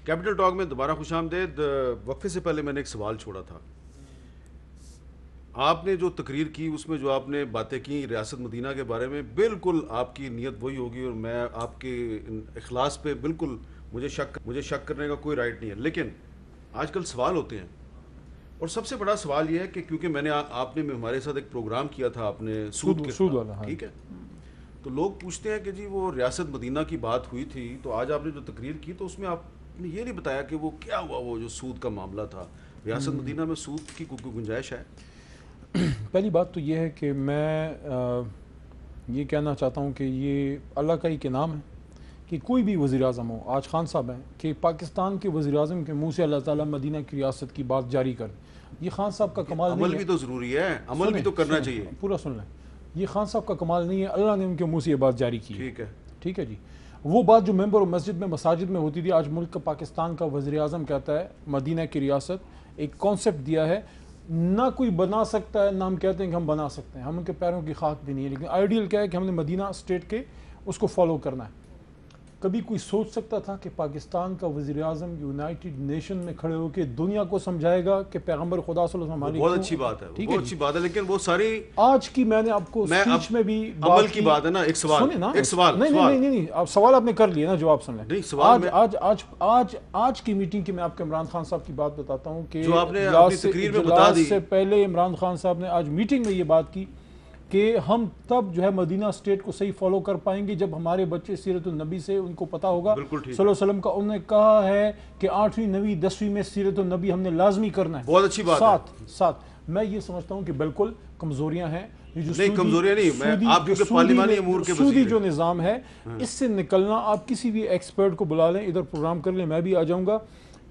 Capital talk میں دوبارہ خوش آمدید. وقفے سے پہلے میں نے ایک سوال چھوڑا تھا. آپ نے جو تقریر کی اس میں جو آپ نے باتیں کی ریاست مدینہ کے بارے میں، بالکل آپ کی نیت وہی ہوگی اور میں آپ کے اخلاص پہ بالکل مجھے شک کرنے کا کوئی رائٹ نہیں ہے. لیکن آج کل سوال ہوتے ہیں اور سب سے بڑا سوال یہ ہے کہ کیونکہ میں نے آپ نے ہمارے ساتھ ایک پروگرام کیا تھا آپ نے سود والا، ٹھیک ہے، تو لوگ پوچھتے ہیں کہ جی وہ ریاست مدینہ کی بات ہوئی تھی تو آج آپ نے جو تقریر کی تو اس میں آپ نے یہ نہیں بتایا کہ وہ کیا ہوا، وہ جو سود کا معاملہ تھا. ریاست مدینہ میں سود کی کوئی گنجائش ہے؟ پہلی بات تو یہ ہے کہ میں یہ کہنا چاہتا ہوں کہ یہ اللہ کا ہی کے نام ہے کہ کوئی بھی وزیر اعظم ہو، آج خان صاحب ہیں، کہ پاکستان کے وزیر اعظم کے منہ سے اللہ تعالیٰ مدینہ کی ریاست کی بات جاری کر. یہ خان صاحب کا کمال نہیں ہے. عمل بھی تو ضروری ہے، عمل بھی تو کرنا چاہیے. پورا سن لیں، یہ خان صاحب کا کمال نہیں ہے، اللہ نے ان کے منہ سے یہ بات جاری کی. ٹھیک ہے جی. وہ بات جو ممبر و مسجد میں مساجد میں ہوتی تھی، آج ملک کا پاکستان کا وزیر اعظم کہتا ہے مدینہ کی ریاست ایک کانسیپٹ دیا ہے، نہ کوئی بنا سکتا ہے، نہ ہم کہتے ہیں کہ ہم بنا سکتے ہیں، ہم ان کے پیروں کی خاک بھی نہیں ہے. لیکن آئیڈیل کیا ہے کہ ہم نے مدینہ اسٹیٹ کے اس کو فالو کرنا ہے. کبھی کوئی سوچ سکتا تھا کہ پاکستان کا وزیر اعظم یونائٹڈ نیشن میں کھڑے ہو کے دنیا کو سمجھائے گا کہ پیغمبر خدا صلی اللہ علیہ وسلم بہت اچھی بات ہے، بہت اچھی بات ہے، لیکن وہ ساری آج کی میں نے آپ کو اسپیچ میں بھی عمل کی بات ہے نا. ایک سوال نہیں اب سوال آپ نے کر لیا نا، جواب سن لیں. آج کی میٹنگ کی میں آپ کو عمران خان صاحب کی بات بتاتا ہوں کہ جو آپ نے اپنی تقریر میں بتا دی سے پہلے عمران خان صاحب نے آج میٹنگ میں یہ بات کی کہ ہم تب جو ہے مدینہ اسٹیٹ کو صحیح فالو کر پائیں گے جب ہمارے بچے سیرت النبی سے ان کو پتا ہوگا صلی اللہ علیہ وسلم کا. انہوں نے کہا ہے کہ 8ویں 9ویں 10ویں میں سیرت النبی ہم نے لازمی کرنا ہے. بہت اچھی بات ہے. ساتھ میں یہ سمجھتا ہوں کہ بالکل کمزوریاں ہیں. نہیں کمزوریاں نہیں، آپ کیونکہ پارلیمانی امور کے سودی جو نظام ہے اس سے نکلنا، آپ کسی بھی ایکسپرٹ کو بلا لیں ادھر پروگرام کر لیں، میں بھی آ جاؤں گا،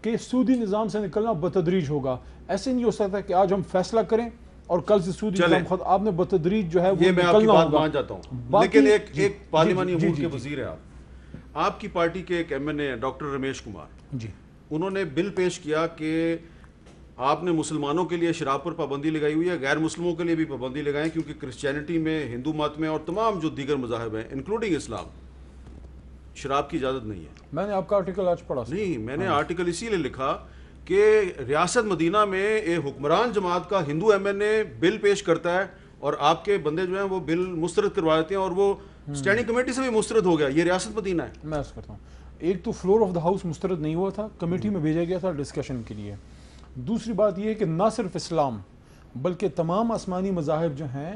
کہ سودی نظام سے نکلنا بتدریج ہوگا. ایسے نہیں ہو سکتا کہ آج ہم فیصلہ کریں اور کل سے سودی نظام خود آپ نے بتدریج جو ہے وہ یہ میں آپ کی بات مان جاتا ہوں. لیکن ایک پارلیمانی امور کے وزیر ہیں آپ کی پارٹی کے ایک ایم این اے ڈاکٹر رمیش کمار جی، انہوں نے بل پیش کیا کہ آپ نے مسلمانوں کے لیے شراب پر پابندی لگائی ہوئی ہے، غیر مسلموں کے لیے بھی پابندی لگائیں، کیونکہ کرسچینٹی میں، ہندو مت میں اور تمام جو دیگر مذاہب ہیں انکلوڈنگ اسلام، شراب کی اجازت نہیں ہے. میں نے آپ کا آرٹیکل آج پڑھا. نہیں، میں نے آرٹیکل اسی لیے لکھا کہ ریاست مدینہ میں ایک حکمران جماعت کا ہندو ایم این اے بل پیش کرتا ہے اور آپ کے بندے جو ہیں وہ بل مسترد کروا دیتے ہیں اور وہ اسٹینڈنگ کمیٹی سے بھی مسترد ہو گیا. یہ ریاست مدینہ ہے. میں عرض کرتا ہوں، ایک تو فلور آف دا ہاؤس مسترد نہیں ہوا تھا، کمیٹی میں بھیجا گیا تھا ڈسکشن کے لیے. دوسری بات یہ ہے کہ نہ صرف اسلام بلکہ تمام آسمانی مذاہب جو ہیں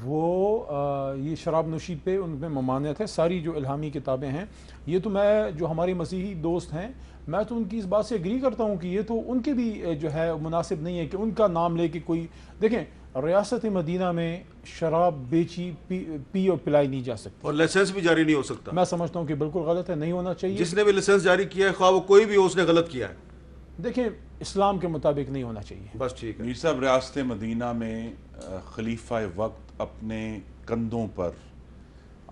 وہ یہ شراب نوشی پہ ان میں ممانعت ہے. ساری جو الہامی کتابیں ہیں، یہ تو میں جو ہمارے مسیحی دوست ہیں میں تو ان کی اس بات سے اگری کرتا ہوں کہ یہ تو ان کے بھی جو ہے مناسب نہیں ہے کہ ان کا نام لے کے کوئی. دیکھیں ریاست مدینہ میں شراب بیچی پی اور پلائی نہیں جا سکتی اور لائسنس بھی جاری نہیں ہو سکتا. میں سمجھتا ہوں کہ بالکل غلط ہے، نہیں ہونا چاہیے. جس نے بھی لائسنس جاری کیا ہے خواہ وہ کوئی بھی ہو، اس نے غلط کیا ہے. دیکھیں اسلام کے مطابق نہیں ہونا چاہیے. بس ٹھیک ہے. میر صاحب، ریاست مدینہ میں خلیفہ وقت اپنے کندھوں پر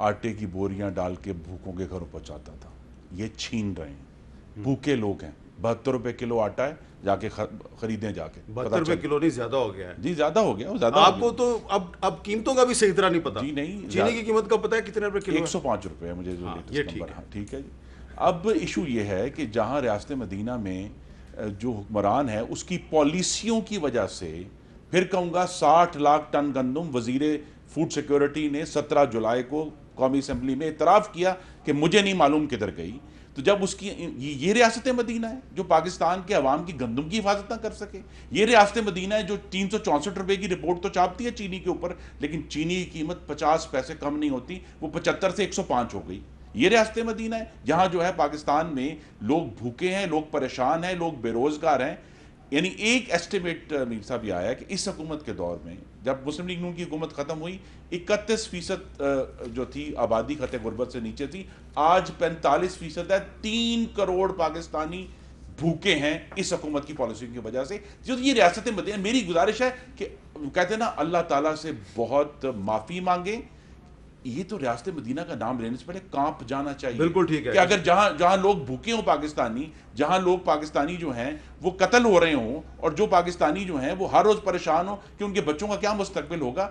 آٹے کی بوریاں ڈال کے بھوکوں کے گھروں پہنچاتا تھا. یہ چھین رہے ہیں، بھوکے لوگ ہیں. 72 روپے کلو آٹا ہے، جا کے خریدیں جا کے. 72 روپے کلو نہیں، زیادہ ہو گیا ہے. جی زیادہ ہو گیا. آپ کو تو اب قیمتوں کا بھی صحیح طرح نہیں پتا. جی نہیں، چینی کی قیمت کا پتا ہے کتنے روپے کلو؟ 105 روپے ہے مجھے جو لیٹسٹ نمبر. ٹھیک ہے جی. اب ایشو یہ ہے کہ جہاں ریاست مدینہ میں جو حکمران ہے اس کی پالیسیوں کی وجہ سے، پھر کہوں گا 60 لاکھ ٹن گندم وزیر فوڈ سیکیورٹی نے 17 جولائی کو قومی اسمبلی میں اعتراف کیا کہ مجھے نہیں معلوم کدھر گئی. تو جب اس کی یہ ریاست مدینہ ہے جو پاکستان کے عوام کی گندم کی حفاظت نہ کر سکے. یہ ریاست مدینہ ہے جو 364 روپے کی رپورٹ تو چھاپتی ہے چینی کے اوپر، لیکن چینی کی قیمت 50 پیسے کم نہیں ہوتی، وہ 75 سے 105 ہو گئی. یہ ریاست مدینہ ہے جہاں جو ہے پاکستان میں لوگ بھوکے ہیں، لوگ پریشان ہیں، لوگ بے روزگار ہیں. یعنی ایک ایسٹیمیٹ میر صاحب یہ آیا کہ اس حکومت کے دور میں جب مسلم لیگ نون کی حکومت ختم ہوئی 31% جو تھی آبادی خط غربت سے نیچے تھی، آج 45% ہے. 3 کروڑ پاکستانی بھوکے ہیں اس حکومت کی پالیسیوں کی وجہ سے. جو یہ ریاست مدینہ، میری گزارش ہے کہ کہتے ہیں نا اللہ تعالیٰ سے بہت معافی مانگیں. یہ تو ریاست مدینہ کا نام لینے سے پہلے کانپ جانا چاہیے. بالکل ٹھیک ہے کہ اگر جہاں لوگ بھوکے ہوں پاکستانی، جہاں لوگ پاکستانی جو ہیں وہ قتل ہو رہے ہوں، اور جو پاکستانی جو ہیں وہ ہر روز پریشان ہوں کہ ان کے بچوں کا کیا مستقبل ہوگا،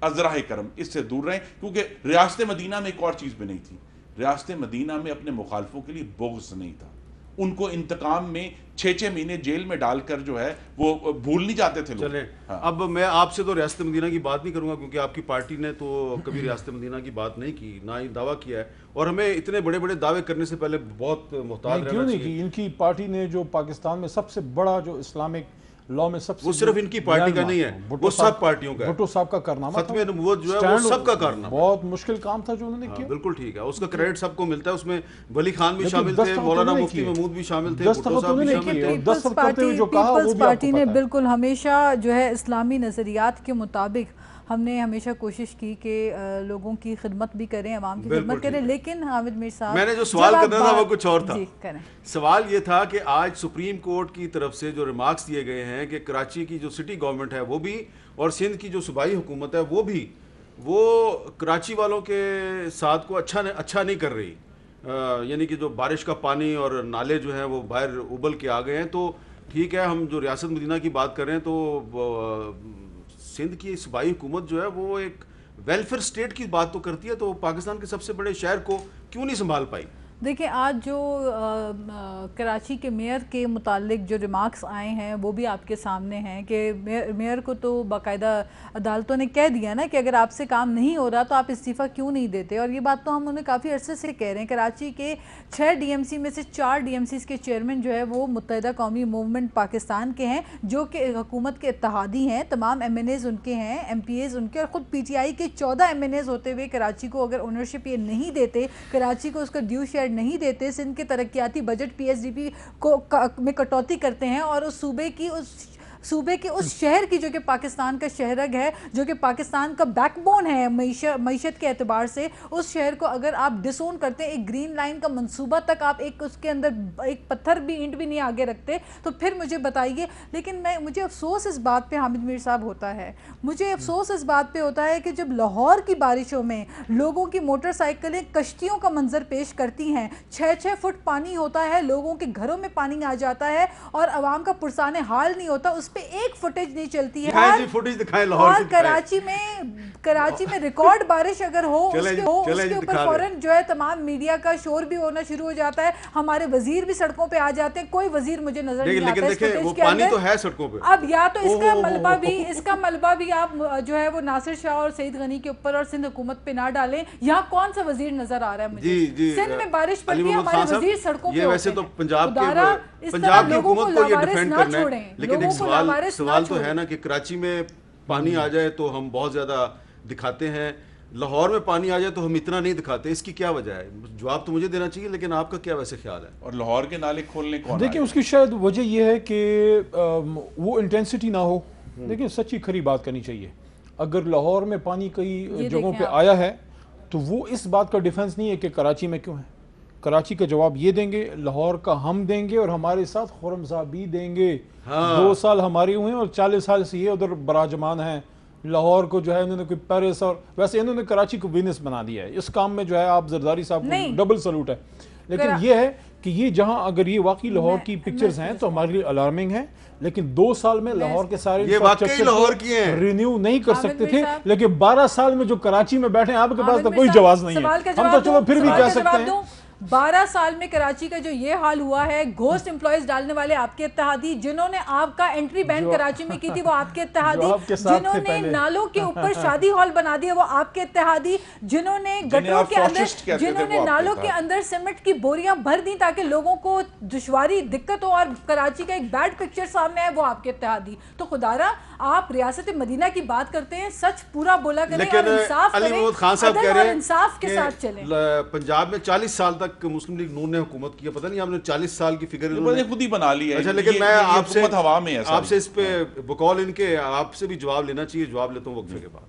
ازراہ کرم اس سے دور رہیں. کیونکہ ریاست مدینہ میں ایک اور چیز بھی نہیں تھی. ریاست مدینہ میں اپنے مخالفوں کے لیے بغض نہیں تھا. ان کو انتقام میں 6 مہینے جیل میں ڈال کر جو ہے وہ بھول نہیں جاتے تھے لوگ. چلیں اب میں آپ سے تو ریاست مدینہ کی بات نہیں کروں گا کیونکہ آپ کی پارٹی نے تو کبھی ریاست مدینہ کی بات نہیں کی، نہ ہی دعویٰ کیا ہے، اور ہمیں اتنے بڑے بڑے دعوے کرنے سے پہلے بہت محتاط رہنا چاہیے. کی ان کی پارٹی نے جو پاکستان میں سب سے بڑا جو اسلامک لا میں سب سے وہ صرف ان کی پارٹی کا نہیں ہے، وہ سب پارٹیوں کا ہے. بھٹو صاحب کا کارنامہ ختم نبوت جو ہے وہ سب کا کارنامہ، بہت مشکل کام تھا جو انہوں نے کیا. بالکل ٹھیک ہے، اس کا کریڈٹ سب کو ملتا ہے. اس میں ولی خان بھی شامل تھے، مولانا مفتی محمود بھی شامل تھے، بھٹو صاحب بھی شامل تھے. پیپلز پارٹی نے بالکل ہمیشہ جو ہے اسلامی نظریات کے مطابق ہم نے ہمیشہ کوشش کی کہ لوگوں کی خدمت بھی کریں، عوام کی خدمت کریں. لیکن حامد میر صاحب، میں نے جو سوال کرنا تھا وہ کچھ اور تھا. سوال یہ تھا کہ آج سپریم کورٹ کی طرف سے جو ریمارکس دیے گئے ہیں کہ کراچی کی جو سٹی گورنمنٹ ہے وہ بھی، اور سندھ کی جو صوبائی حکومت ہے وہ بھی، وہ کراچی والوں کے ساتھ کو اچھا نہیں کر رہی. یعنی کہ جو بارش کا پانی اور نالے جو ہیں وہ باہر ابل کے آ گئے ہیں. تو ٹھیک ہے، ہم جو ریاست مدینہ کی بات کر رہے ہیں تو سندھ کی صوبائی حکومت جو ہے وہ ایک ویلفیئر سٹیٹ کی بات تو کرتی ہے، تو پاکستان کے سب سے بڑے شہر کو کیوں نہیں سنبھال پائی؟ دیکھیں آج جو کراچی کے میئر کے متعلق جو ریمارکس آئے ہیں وہ بھی آپ کے سامنے ہیں کہ میئر کو تو باقاعدہ عدالتوں نے کہہ دیا نا کہ اگر آپ سے کام نہیں ہو رہا تو آپ استعفیٰ کیوں نہیں دیتے. اور یہ بات تو ہم انہیں کافی عرصے سے کہہ رہے ہیں. کراچی کے 6 ڈی ایم سی میں سے 4 ڈی ایم سیز کے چیئرمین جو ہے وہ متحدہ قومی موومنٹ پاکستان کے ہیں، جو کہ حکومت کے اتحادی ہیں. تمام ایم این ایز ان کے ہیں، ایم پی ایز ان کے، اور خود پی ٹی آئی کے 14 ایم این ایز ہوتے ہوئے کراچی کو اگر اونرشپ یہ نہیں دیتے، کراچی کو اس کا ڈیو شیئر نہیں دیتے، سندھ کے ترقیاتی budget P S D P میں کٹوتی کرتے ہیں، اور اس صوبے کے اس شہر کی جو کہ پاکستان کا شہرگ ہے، جو کہ پاکستان کا بیک بون ہے معیشت کے اعتبار سے، اس شہر کو اگر آپ ڈس اون کرتے ہیں، ایک گرین لائن کا منصوبہ تک آپ اس کے اندر ایک پتھر بھی اینٹ بھی نہیں آگے رکھتے، تو پھر مجھے بتائیے. لیکن مجھے افسوس اس بات پہ حامد میر صاحب ہوتا ہے، مجھے افسوس اس بات پہ ہوتا ہے کہ جب لاہور کی بارشوں میں لوگوں کی موٹر سائیکلیں کشتیوں کا منظر پیش کرتی ہیں، 6 فٹ پانی ہوتا ہے، لوگوں کے گھروں میں پانی آ جاتا ہے اور عوام کا پرسان حال نہیں ہوتا، اس پہ ایک فوٹیج نہیں چلتی ہے. اور کراچی میں ریکارڈ بارش اگر ہو اس کے اوپر فوراً جو ہے تمام میڈیا کا شور بھی ہونا شروع ہو جاتا ہے، ہمارے وزیر بھی سڑکوں پہ آ جاتے ہیں. کوئی وزیر مجھے نظر نہیں آتا اس فوٹیج کے اندر. اب یا تو اس کا ملبہ بھی آپ جو ہے وہ ناصر شاہ اور سعید غنی کے اوپر اور سندھ حکومت پہ نہ ڈالیں. یہاں کون سا وزیر نظر آ رہا ہے مجھے؟ سندھ میں بارش پڑتی ہے، ہمارے وزیر سڑکوں پہ ہوتے ہیں. پنجاب کی حکومت کو یہ ڈیفینڈ کرنا ہے، لیکن ایک سوال تو ہے نا کہ کراچی میں پانی آ جائے تو ہم بہت زیادہ دکھاتے ہیں، لاہور میں پانی آ جائے تو ہم اتنا نہیں دکھاتے. اس کی کیا وجہ ہے؟ جواب تو مجھے دینا چاہیے، لیکن آپ کا کیا ویسے خیال ہے؟ اور لاہور کے نالے کھولنے کون؟ دیکھیں اس کی شاید وجہ یہ ہے کہ وہ انٹینسٹی نہ ہو. لیکن سچی کھری بات کرنی چاہیے. اگر لاہور میں پانی کئی جگہوں پہ آیا ہے تو وہ اس بات کا ڈیفنس نہیں ہے کہ کراچی میں کیوں ہے. کراچی کا جواب یہ دیں گے، لاہور کا ہم دیں گے، اور ہمارے ساتھ خرم صاحب بھی دیں گے. 2 سال ہمارے ہوئے ہیں اور 40 سال سے یہ ادھر براجمان ہیں. لاہور کو جو ہے انہوں نے کوئی پیرس، اور ویسے انہوں نے کراچی کو وینس بنا دیا ہے. اس کام میں جو ہے آپ زرداری صاحب کو ڈبل سلوٹ ہے. لیکن یہ ہے کہ یہ جہاں اگر یہ واقعی لاہور کی پکچرز ہیں تو ہمارے لیے الارمنگ ہیں. لیکن 2 سال میں لاہور کے سارے رینیو نہیں کر سکتے تھے. لیکن 12 سال میں جو کراچی میں بیٹھے ہیں آپ کے پاس تو کوئی جواز نہیں ہے. ہم تو چلو پھر بھی کہہ سکتے ہیں 12 سال میں کراچی کا جو یہ حال ہوا ہے، گھوسٹ امپلائیز ڈالنے والے آپ کے اتحادی، جنہوں نے آپ کا انٹری بین کراچی میں کی تھی وہ آپ کے اتحادی، جنہوں نے نالوں کے اوپر شادی ہال بنا دیا وہ آپ کے اتحادی، جنہوں نے گٹروں کے اندر، جنہوں نے نالوں کے اندر سیمنٹ کی بوریاں بھر دیں تاکہ لوگوں کو دشواری دقت ہو اور کراچی کا ایک بیڈ پکچر سامنے ہے، وہ آپ کے اتحادی. تو خدارا آپ ریاست مدینہ کی بات کرتے ہیں، سچ پورا بولا کریں اور انصاف کریں، عدل اور انصاف کے ساتھ چلیں. پنجاب میں 40 سال تک مسلم لیگ نون نے حکومت کیا، پتہ نہیں آپ نے 40 سال کی فگر خود ہی بنا لی ہے. اچھا، لیکن میں آپ سے اس پہ بقول ان کے آپ سے بھی جواب لینا چاہیے. جواب لیتا ہوں وقفے کے بعد.